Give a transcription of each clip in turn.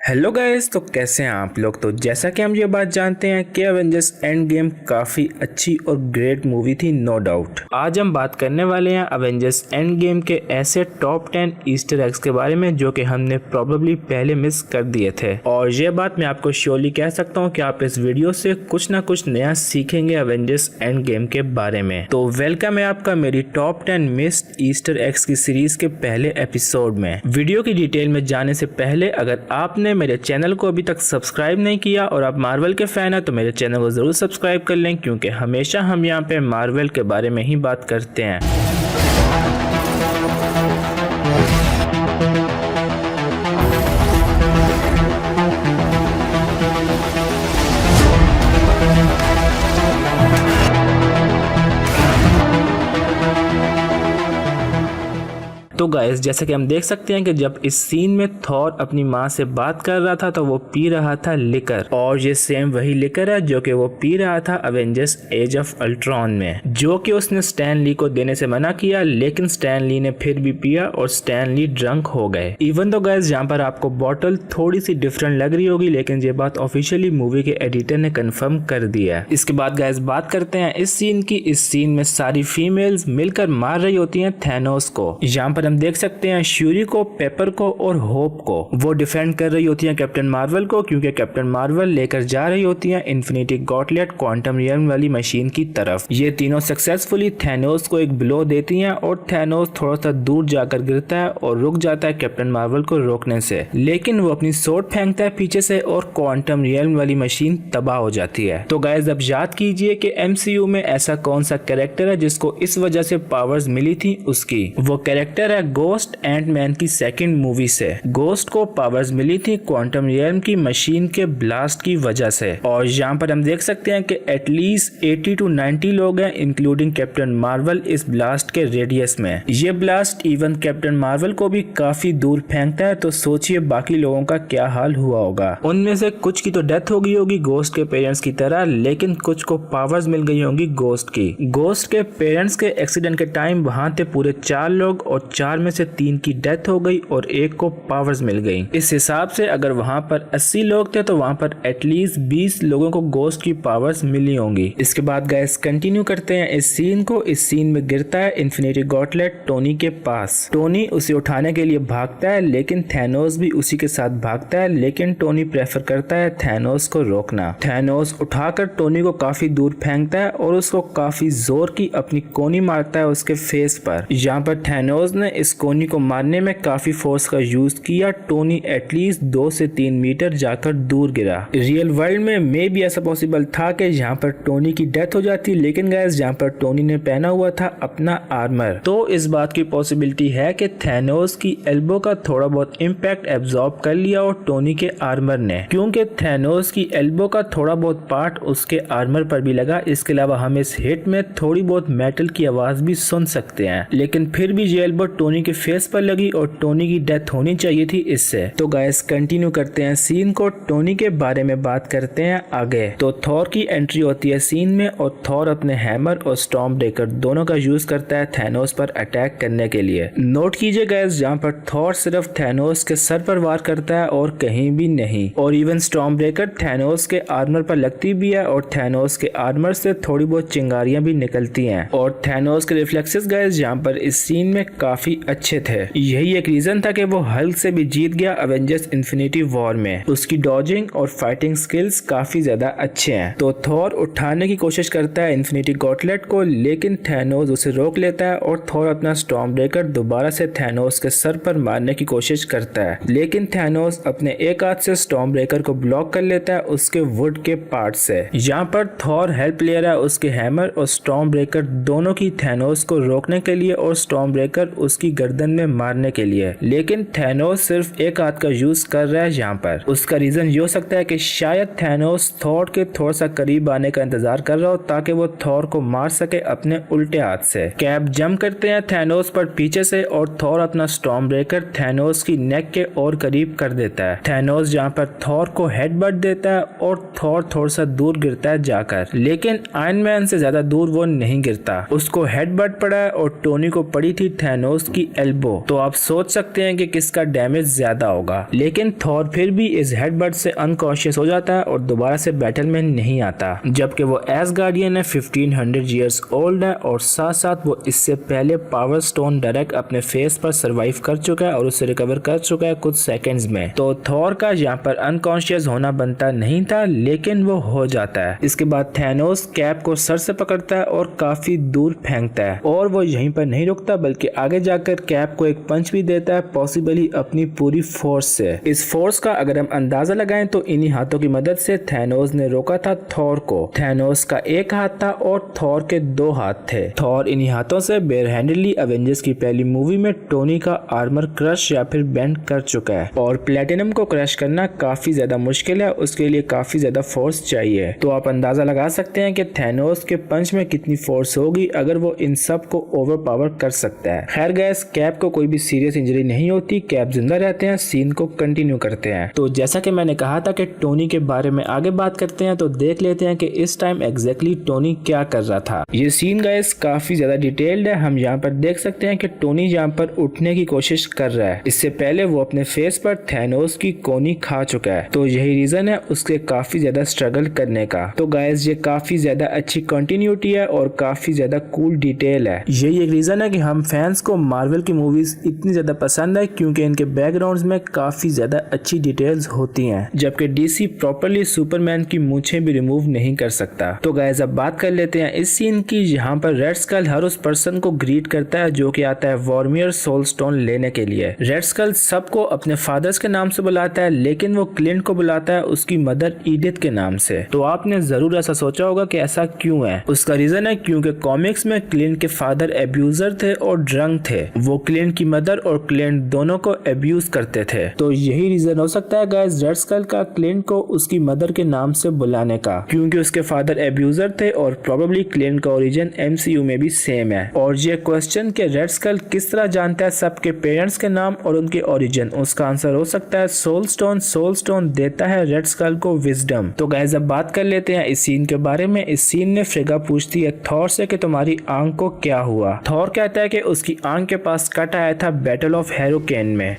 Hello guys, तो कैसे हैं आप लोग। तो जैसा कि हम ये बात जानते हैं कि एवेंजर्स एंड गेम काफ़ी अच्छी और ग्रेट मूवी थी, नो डाउट। आज हम बात करने वाले हैं एवेंजर्स एंड गेम के ऐसे टॉप 10 ईस्टर एग्स के बारे में जो कि हमने प्रोबेबली पहले मिस कर दिए थे। और ये बात मैं आपको श्योरली कह सकता हूँ कि आप इस वीडियो से कुछ ना कुछ नया सीखेंगे एवेंजर्स एंड गेम के बारे में। तो वेलकम है आपका मेरी टॉप 10 मिस्ड ईस्टर एग्स की सीरीज के पहले एपिसोड में। वीडियो की डिटेल में जाने से पहले अगर आपने मेरे चैनल को अभी तक सब्सक्राइब नहीं किया और आप मार्वल के फैन हैं तो मेरे चैनल को जरूर सब्सक्राइब कर लें, क्योंकि हमेशा हम यहाँ पे मार्वल के बारे में ही बात करते हैं। तो गाइस, जैसा कि हम देख सकते हैं कि जब इस सीन में थॉर अपनी माँ से बात कर रहा था तो वो पी रहा था लिकर, और ये सेम वही लिकर है जो कि वो पी रहा था अवेंजर्स एज ऑफ अल्ट्रॉन में, जो कि उसने स्टैन ली को देने से मना किया, लेकिन स्टैन ली ने फिर भी पिया और स्टैन ली ड्रंक हो गए। इवन तो गाइस यहाँ पर आपको बॉटल थोड़ी सी डिफरेंट लग रही होगी, लेकिन ये बात ऑफिशियली मूवी के एडिटर ने कंफर्म कर दिया है। इसके बाद गाइस बात करते हैं इस सीन की। इस सीन में सारी फीमेल्स मिलकर मार रही होती हैं थैनोस को। यहाँ पर हम देख सकते हैं श्यूरी को, पेपर को और होप को। वो डिफेंड कर रही होती हैं कैप्टन मार्वल को, क्योंकि कैप्टन मार्वल लेकर जा रही होती हैं इन्फिनिटी गॉटलेट क्वांटम रियल्म वाली मशीन की तरफ। ये तीनों सक्सेसफुली थैनोस को एक ब्लो देती हैं और थैनोस थोड़ा सा दूर जाकर गिरता है और रुक जाता है कैप्टन मार्वल को रोकने से, लेकिन वो अपनी सोर्ड फेंकता है पीछे से और क्वांटम रियल्म वाली मशीन तबाह हो जाती है। तो गाइस, अब याद कीजिए कि एमसीयू में ऐसा कौन सा कैरेक्टर है जिसको इस वजह से पावर्स मिली थी उसकी। वो कैरेक्टर है गोस्ट, एंटमैन की सेकंड मूवी से। गोस्ट को पावर्स मिली थी क्वांटम रियल्म की मशीन के ब्लास्ट की वजह से। और यहाँ पर हम देख सकते हैं कि एटलीस्ट 80 to 90 लोग हैं इंक्लूडिंग कैप्टन मार्वल इस ब्लास्ट के रेडियस में। ये ब्लास्ट इवन कैप्टन मार्वल को भी काफी दूर फेंकता है, तो सोचिए बाकी लोगों का क्या हाल हुआ होगा। उनमें से कुछ की तो डेथ हो गई होगी गोस्ट के पेरेंट्स की तरह, लेकिन कुछ को पावर्स मिल गई होंगी गोस्ट की। गोस्ट के पेरेंट्स के एक्सीडेंट के टाइम वहां थे पूरे 4 लोग और 4 में से 3 की डेथ हो गई और 1 को पावर्स मिल गई। इस हिसाब से अगर वहां पर 80 लोग थे तो वहां पर एटलीस्ट 20 लोगों को गोस्ट की पावर्स मिली होंगी। इसके बाद गाइस कंटिन्यू करते हैं इस सीन को। इस सीन में गिरता है इन्फिनिटी गॉटलेट टोनी के पास। टोनी उसे उठाने के लिए भागता है, लेकिन थैनोस भी उसी के साथ भागता है, लेकिन टोनी प्रेफर करता है थैनोस को रोकना। थैनोस उठाकर टोनी को काफी दूर फेंकता है और उसको काफी जोर की अपनी कोनी मारता है उसके फेस पर। यहाँ पर थैनोस ने इस कोनी को मारने में काफी फोर्स का यूज किया। टोनी एटलीस्ट 2 से 3 मीटर जाकर दूर गिरा। रियल वर्ल्ड में मे भी ऐसा पॉसिबल था कि यहाँ पर टोनी की डेथ हो जाती, लेकिन गाइस यहाँ पर टोनी ने पहना हुआ था अपना आर्मर, तो इस बात की पॉसिबिलिटी है कि थैनोस की एल्बो का थोड़ा बहुत इम्पैक्ट एब्जॉर्ब कर लिया और टोनी के आर्मर ने, क्योंकि थैनोस की एल्बो का थोड़ा बहुत पार्ट उसके आर्मर पर भी लगा। इसके अलावा हम इस हिट में थोड़ी बहुत मेटल की आवाज भी सुन सकते हैं, लेकिन फिर भी ये एल्बो टोनी के फेस पर लगी और टोनी की डेथ होनी चाहिए थी इससे। तो गाइस कंटिन्यू करते हैं सीन को। टोनी के बारे में बात करते हैं आगे। तो थॉर की एंट्री होती है सीन में और थॉर अपने हैमर और स्टॉर्म ब्रेकर दोनों का यूज करता है थैनोस पर अटैक करने के लिए। नोट कीजिए गाइस, जहाँ पर थॉर सिर्फ थैनोस के सर पर वार करता है और कहीं भी नहीं, और इवन स्टॉर्म ब्रेकर थैनोस के आर्मर पर लगती भी है और थैनोस के आर्मर से थोड़ी बहुत चिंगारियां भी निकलती हैं। और थैनोस के रिफ्लेक्सेस गाइस यहाँ पर इस सीन में काफी अच्छे थे। यही एक रीजन था कि वो हल्क से भी जीत गया अवेंजर्स इन्फिनिटी वॉर में। उसकी डॉजिंग और फाइटिंग स्किल्स काफी ज्यादा अच्छे हैं। तो थॉर उठाने की कोशिश करता है इन्फिनिटी गॉटलेट को, लेकिन थैनोस उसे रोक लेता है और थॉर अपना स्टॉर्म ब्रेकर दोबारा से थैनोस के सर पर मारने की कोशिश करता है, लेकिन थैनोस अपने एक हाथ से स्टॉर्म ब्रेकर को ब्लॉक कर लेता है उसके वुड के पार्ट से। यहाँ पर थॉर हेल्प ले रहा है उसके हैमर और स्टॉर्म ब्रेकर दोनों की थैनोस को रोकने के लिए और स्टॉर्म ब्रेकर उसकी गर्दन में मारने के लिए, लेकिन थैनोस सिर्फ एक हाथ का यूज कर रहा है यहाँ पर। उसका रीजन ये हो सकता है कि शायद थैनोस थॉर के थोड़ा सा करीब आने का इंतजार कर रहा हो ताकि वो थॉर को मार सके अपने उल्टे हाथ से। कैप जंप करते हैं थैनोस पर पीछे से और थॉर अपना स्टॉर्म ब्रेकर थैनोस की नेक के और करीब कर देता है। थैनोस यहाँ पर थॉर को हेडबट देता है और थॉर थोड़ा सा दूर गिरता है जाकर, लेकिन आयरन मैन से ज्यादा दूर वो नहीं गिरता। उसको हेडबट पड़ा है और टोनी को पड़ी थी थैनोस की एल्बो। तो आप सोच सकते हैं कि किसका डैमेज ज्यादा होगा, लेकिन थॉर फिर भी इस हेडबट से अनकॉन्शियस हो जाता है और दोबारा से बैटल में नहीं आता, जबकि वो एसगार्डियन है, 1500 ईयर्स ओल्ड है और साथ साथ वो इससे पहले पावर स्टोन डायरेक्ट अपने फेस पर सरवाइव कर चुका है और उससे रिकवर कर चुका है कुछ सेकंड्स में। तो थॉर का यहाँ पर अनकॉन्शियस होना बनता नहीं था, लेकिन वो हो जाता है। इसके बाद थैनोस कैप को सर से पकड़ता है और काफी दूर फेंकता है और वो यहीं पर नहीं रुकता बल्कि आगे जाकर कैप को एक पंच भी देता है, पॉसिबली अपनी पूरी फोर्स से। इस फोर्स का अगर हम अंदाजा लगाएं तो इन्हीं हाथों की मदद से थैनोस ने रोका था थॉर को। थैनोस का एक हाथ था और थॉर के दो हाथ थे। थॉर इन्हीं हाथों से बेयर हैंडेडली एवेंजर्स की पहली मूवी में टोनी का आर्मर क्रश या फिर बेंड कर चुका है और प्लेटिनम को क्रश करना काफी ज्यादा मुश्किल है, उसके लिए काफी ज्यादा फोर्स चाहिए। तो आप अंदाजा लगा सकते हैं कि थैनोस के पंच में कितनी फोर्स होगी अगर वो इन सब को ओवर पावर कर सकता है। खैर गैस, कैप को कोई भी सीरियस इंजरी नहीं होती, कैप जिंदा रहते हैं, सीन को कंटिन्यू करते हैं। तो जैसा कि मैंने कहा था कि टोनी के बारे में आगे बात करते हैं, तो देख लेते हैं कि इस टाइम एग्जैक्टली टोनी क्या कर रहा था। ये सीन गाइस काफी ज्यादा डिटेल्ड है। हम यहाँ पर देख सकते हैं कि टोनी यहाँ पर उठने की कोशिश कर रहा है। इससे पहले वो अपने फेस पर थैनोस की कोनी खा चुका है, तो यही रीजन है उसके काफी ज्यादा स्ट्रगल करने का। तो गाइस ये काफी ज्यादा अच्छी कंटिन्यूटी है और काफी ज्यादा कूल डिटेल है। यही एक रीजन है कि हम फैंस को मार्वल की मूवीज इतनी ज्यादा पसंद है, क्योंकि इनके बैकग्राउंड्स में काफी ज्यादा अच्छी डिटेल्स होती हैं, जबकि डीसी प्रॉपर्ली सुपरमैन की मूंछें भी रिमूव नहीं कर सकता। तो गाइस अब बात कर लेते हैं इस सीन की, जहाँ पर रेड स्कल हर उस पर्सन को ग्रीट करता है जो कि आता है वॉर्मियर सोल स्टोन लेने के लिए। रेड स्कल सबको अपने फादर्स के नाम से बुलाता है, लेकिन वो क्लिंट को बुलाता है उसकी मदर ईडिथ के नाम से। तो आपने जरूर ऐसा सोचा होगा कि ऐसा क्यों है। उसका रीजन है क्योंकि कॉमिक्स में क्लिंट के फादर एब्यूजर थे और ड्रंक थे। वो क्लिंट की मदर और क्लिंट दोनों को एब्यूज करते थे। तो यही रीजन हो सकता है गाइस रेड स्कल का क्लिंट को उसकी मदर के नाम से बुलाने का, क्योंकि उसके फादर एब्यूजर थे और प्रोबेबली क्लिंट का ओरिजिन एमसीयू में भी सेम है। और ये क्वेश्चन कि रेड स्कल किस तरह जानता है सबके पेरेंट्स के नाम और उनके ओरिजिन, उसका आंसर हो सकता है सोल स्टोन। सोल स्टोन देता है रेड स्कल को विजडम। तो गाइस अब बात कर लेते हैं इस सीन के बारे में। इस सीन में फ्रेगा पूछती है थॉर से कि तुम्हारी आंख को क्या हुआ। थॉर कहता है कि उसकी आंख के पास कट आया था बैटल ऑफ हेरोकेन में।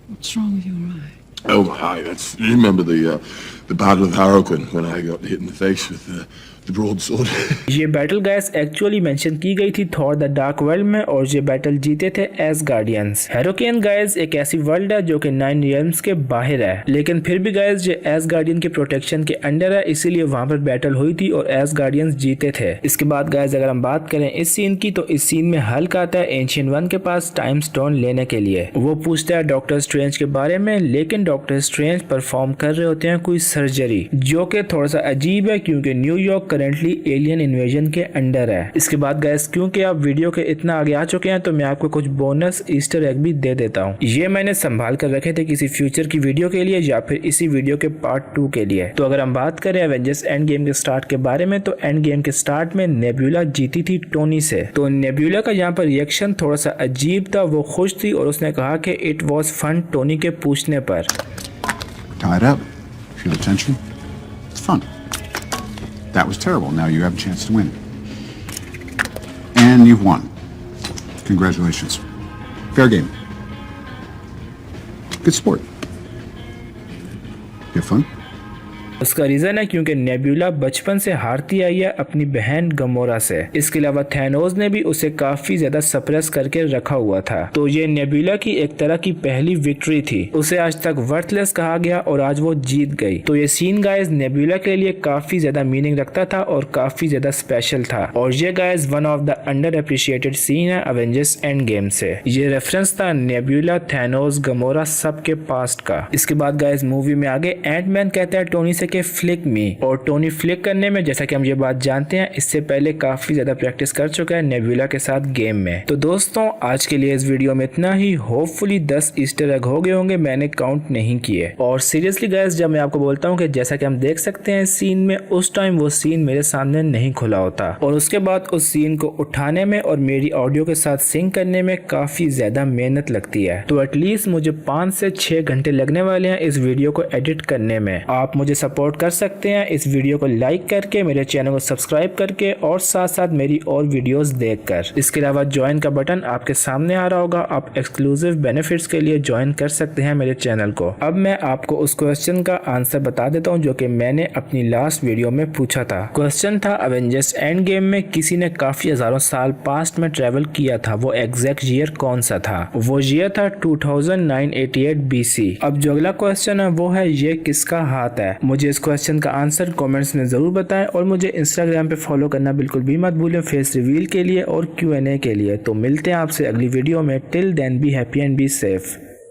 What's wrong with your eye? Oh, hi. You remember the Battle of Harroken when I got hit in the face with the broadsword? ये बैटल गाइस एक्चुअली मेंशन की गई थी थॉर द डार्क वर्ल्ड में और ये battle जीते थे Asgardians. हेरोकेन guys एक ऐसी वर्ल्ड है जो कि 9 रियल्म्स के बाहर है, लेकिन फिर भी गाइस ये एसगार्डियन के प्रोटेक्शन के अंडर है, इसीलिए वहां पर बैटल हुई थी और एसगार्डियंस जीते थे। इसके बाद गाइस अगर हम बात करें इस सीन की, तो इस सीन में हल्क आता है एंशिएंट वन के पास टाइम स्टोन लेने के लिए। वो पूछता है डॉक्टर स्ट्रेंज के बारे में, लेकिन डॉक्टर स्ट्रेंज परफॉर्म कर रहे होते हैं कोई सर्जरी, जो कि थोड़ा सा अजीब है क्योंकि न्यूयॉर्क करंटली एलियन इन्वेजन के अंडर है। इसके बाद गाइस क्योंकि आप वीडियो के इतना आगे आ चुके हैं, तो मैं आपको कुछ बोनस ईस्टर एग भी दे देता हूँ। ये मैंने संभाल कर रखे थे किसी फ्यूचर की वीडियो के लिए या फिर इसी वीडियो के पार्ट 2 के लिए। तो अगर हम बात करें एवेंजर्स एंड गेम के स्टार्ट के बारे में, तो एंड गेम के स्टार्ट में नेब्यूला जीती थी टोनी से। तो नेब्यूला का यहाँ पर रिएक्शन थोड़ा सा अजीब था। वो खुश थी और उसने कहा कि इट वॉज फन टोनी के पूछने पर। Tied up. Feel the tension? It's fun. That was terrible. Now you have a chance to win. And you've won. Congratulations. Fair game. Good sport. You have fun? उसका reason है क्योंकि nebula बचपन से हारती आई है अपनी बहन गमोरा से। इसके अलावा थैनोस ने भी उसे काफी ज्यादा सप्रेस करके रखा हुआ था। तो ये नेब्यूला की एक तरह की पहली विक्ट्री थी। उसे आज तक वर्थलेस कहा गया और आज वो जीत गई। तो ये सीन गाइस नेब्यूला के लिए काफी ज्यादा मीनिंग रखता था और काफी ज्यादा स्पेशल था। और ये guys one of the underappreciated scene है एवेंजर्स एंड गेम से। ये रेफरेंस था नेब्यूला, थैनोस, गमोरा सबके पास्ट का। इसके बाद गाइस मूवी में आगे एंटमैन कहता है टोनी से कि फ्लिक मी, और टोनी फ्लिक करने में जैसा कि हम ये बात जानते हैं इससे पहले काफी ज्यादा प्रैक्टिस कर चुका है नेब्यूला के साथ गेम में। तो दोस्तों आज के लिए इस वीडियो में इतना ही। होपफुली 10 ईस्टर एग हो गए होंगे, मैंने काउंट नहीं किए। और सीरियसली गाइस जब मैं आपको बोलता हूँ कि जैसा कि हम देख सकते हैं सीन में, उस टाइम वो सीन मेरे सामने नहीं खुला होता और उसके बाद उस सीन को उठाने में और मेरी ऑडियो के साथ सिंक करने में काफी ज्यादा मेहनत लगती है। तो एटलीस्ट मुझे 5 से 6 घंटे लगने वाले हैं इस वीडियो को एडिट करने में। आप मुझे सपोर्ट सपोर्ट कर सकते हैं इस वीडियो को लाइक करके, मेरे चैनल को सब्सक्राइब करके और साथ साथ मेरी और वीडियोस देखकर। इसके अलावा ज्वाइन का बटन आपके सामने आ रहा होगा, आप एक्सक्लूसिव बेनिफिट्स के लिए ज्वाइन कर सकते हैं मेरे चैनल को। अब मैं आपको उस क्वेश्चन का आंसर बता देता हूं जो कि मैंने अपनी लास्ट वीडियो में पूछा था। क्वेश्चन था अवेंजर्स एंड गेम में किसी ने काफी हजारों साल पास्ट में ट्रेवल किया था, वो एग्जैक्ट ईयर कौन सा था? वो ईयर था 2988 BC। अब जो अगला क्वेश्चन है वो है ये किसका हाथ है? मुझे इस क्वेश्चन का आंसर कमेंट्स में जरूर बताएं और मुझे इंस्टाग्राम पे फॉलो करना बिल्कुल भी मत भूलें फेस रिवील के लिए और Q&A के लिए। तो मिलते हैं आपसे अगली वीडियो में। Till then be happy and be safe.